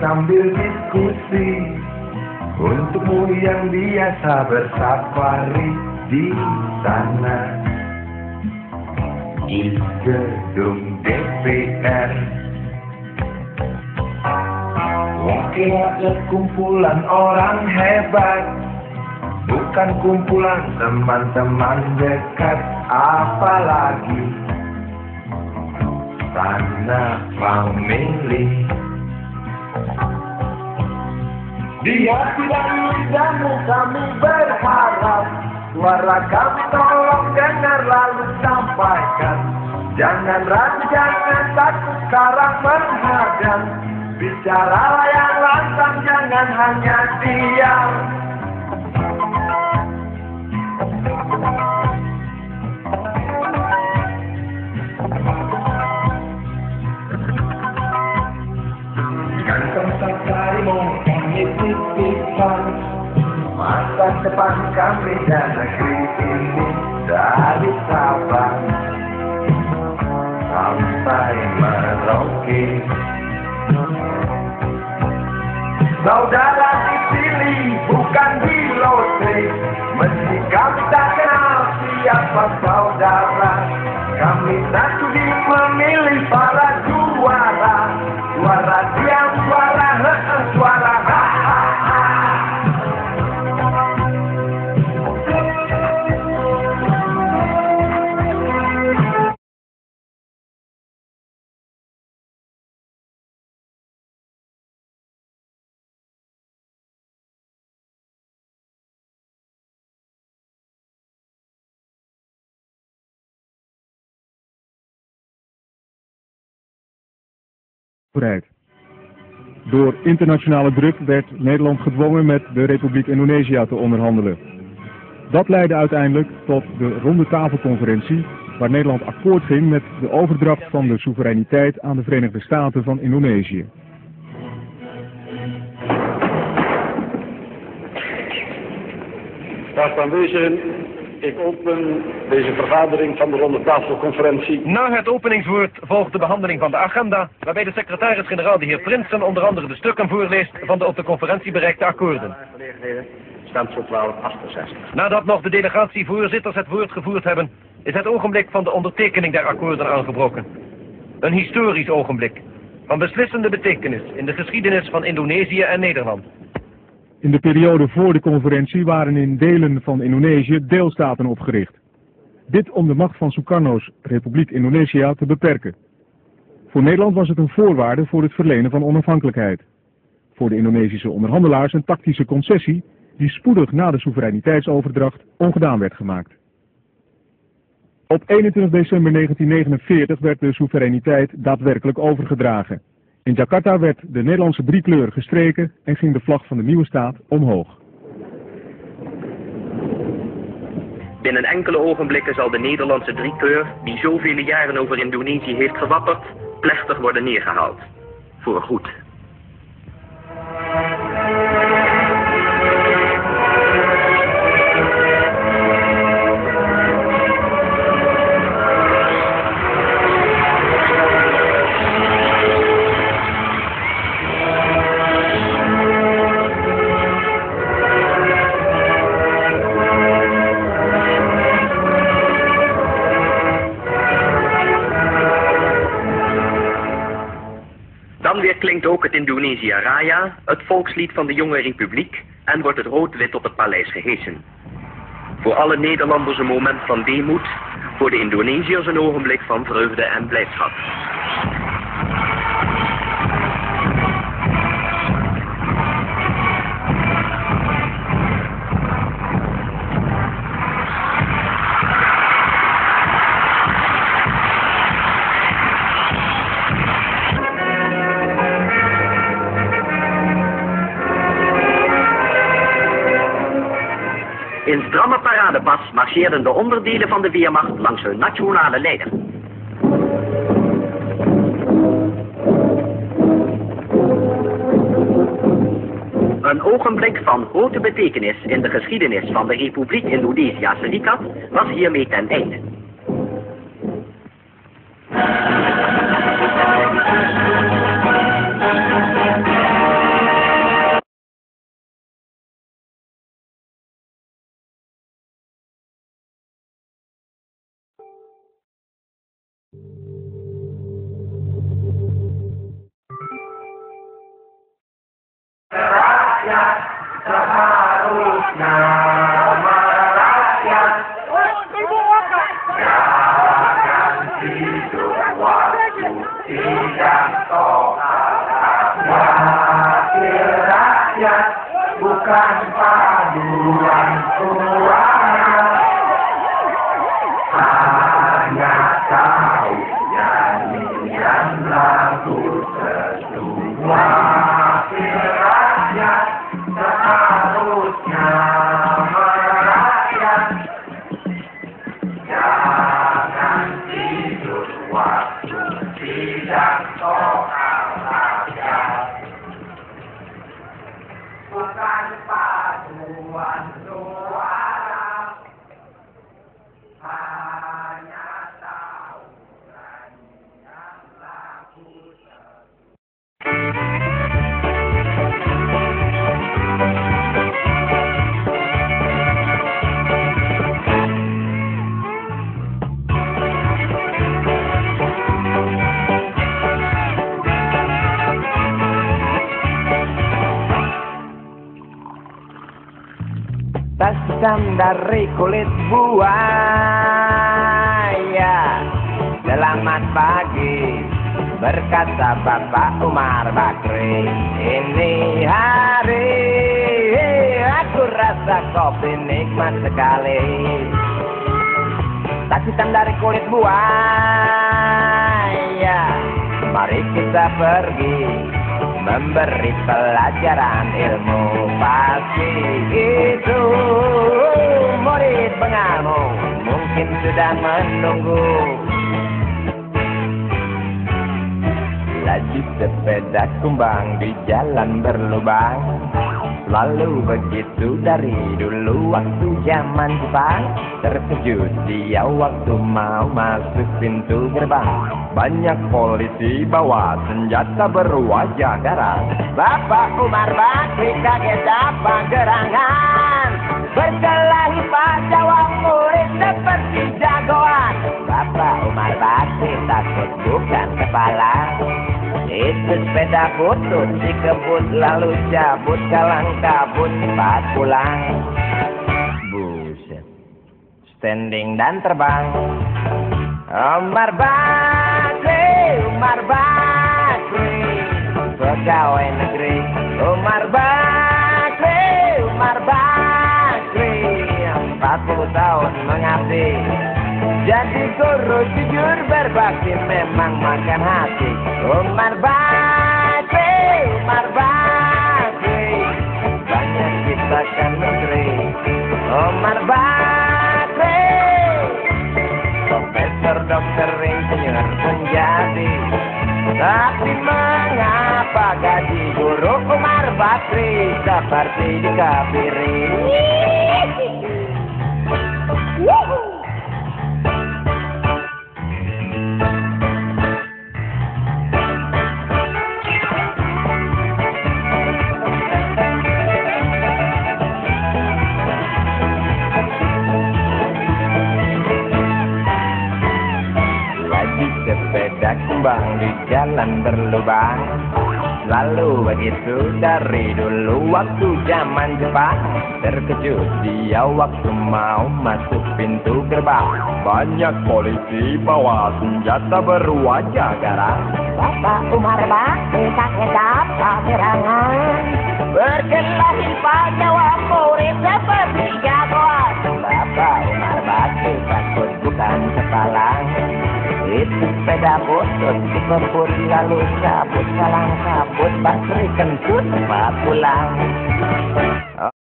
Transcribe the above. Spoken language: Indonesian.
sambil diskusi. Untukmu yang biasa bersafari di sana, di gedung DPR. Wakil rakyat kumpulan orang hebat, bukan kumpulan teman-teman dekat. Apalagi tanah family. Di hati dan lidahmu kami berharap, suara kami tolong dengar lalu sampaikan. Jangan ragu, jangan takut sekarang menghadang. Bicaralah yang lantang, jangan hanya diam. Kantong safarimu kami titipkan, masa depan kami dan negeri ini dari Sabang sampai Merauke. Saudara dipilih bukan di lotre, meski kami tak kenal siapa saudara. Kami tak sudi memilih para juara, suara diam, suara suara ha ha ha. Door internationale druk werd Nederland gedwongen met de Republiek Indonesië te onderhandelen. Dat leidde uiteindelijk tot de ronde tafelconferentie, waar Nederland akkoord ging met de overdracht van de soevereiniteit aan de Verenigde Staten van Indonesië. Beste aanwezigen, ik open deze vergadering van de ronde tafelconferentie. Na het openingswoord volgt de behandeling van de agenda, waarbij de secretaris-generaal, de heer Prinsen, onder andere de stukken voorleest van de op de conferentie bereikte akkoorden. Stemt voor 1268. Nadat nog de delegatievoorzitters het woord gevoerd hebben, is het ogenblik van de ondertekening der akkoorden aangebroken. Een historisch ogenblik, van beslissende betekenis in de geschiedenis van Indonesië en Nederland. In de periode voor de conferentie waren in delen van Indonesië deelstaten opgericht. Dit om de macht van Sukarno's Republiek Indonesië te beperken. Voor Nederland was het een voorwaarde voor het verlenen van onafhankelijkheid. Voor de Indonesische onderhandelaars een tactische concessie die spoedig na de soevereiniteitsoverdracht ongedaan werd gemaakt. Op 21 december 1949 werd de soevereiniteit daadwerkelijk overgedragen. In Jakarta werd de Nederlandse driekleur gestreken en ging de vlag van de nieuwe staat omhoog. Binnen enkele ogenblikken zal de Nederlandse driekleur, die zoveel jaren over Indonesië heeft gewapperd, plechtig worden neergehaald. Voorgoed. Dan weer klinkt ook het Indonesië Raya, het volkslied van de jonge republiek, en wordt het rood-wit op het paleis gehesen. Voor alle Nederlanders een moment van weemoed, voor de Indonesiërs een ogenblik van vreugde en blijdschap. In stramme paradepas marcheerden de onderdelen van de Weermacht langs hun nationale leider. Een ogenblik van grote betekenis in de geschiedenis van de Republiek Indonesië Serikat was hiermee ten einde. nama rakyat. Jangan tidur waktu tidak total. Wakil rakyat bukan paduan suara. Hanya tahu nyanyian lagu sesuai. Wakil rakyat seharusnya merakyat. Jangan tidur waktu tidak soal rakyat. Bukan paduan suara. Hanya tahu nyanyian lagu sesuai. Tas hitam dari kulit buaya. Selamat pagi, berkata Bapak Umar Bakri. Ini hari aku rasa kopi nikmat sekali. Tas hitam dari kulit buaya. Mari kita pergi memberi pelajaran ilmu. Pasti itu murid pengamu mungkin sudah menunggu. Laju sepeda kumbang di jalan berlubang. Lalu begitu dari dulu waktu zaman Jepang. Terkejut dia waktu mau masuk pintu gerbang. Banyak polisi bawa senjata berwajah garang. Bapak Umar Bakri kaget apa gerangan. Berkelahi Pak jawab murid seperti jagoan. Bapak Umar Bakri takut bukan kepala. Itu sepeda butut dikebut lalu cabut kalang kabut cepat pulang. Buset, standing dan terbang. Umar Bakri, pegawai negeri. Umar Bakri, 40 tahun mengabdi. Jadi guru jujur berbakti memang makan hati. Umar Bakri, banyak ciptakan negeri. Umar Bakri, profesor, dokter, insinyur menjadi. Tapi mengapa gaji guru Umar Bakri seperti dikafiri? Sepeda kumbang di jalan berlubang. Lalu begitu dari dulu waktu zaman Jepang. Terkejut dia waktu mau masuk pintu gerbang. Banyak polisi bawa senjata berwajah garang. Bapak Umar Bakri kaget apa gerangan. Berkelahi Pak jawab murid seperti jagoan. Bapak Umar Bakri takut bukan kepala. Itu sepeda butut dikebut lalu cabut kalang kabut. Bakri kentut cepat pulang.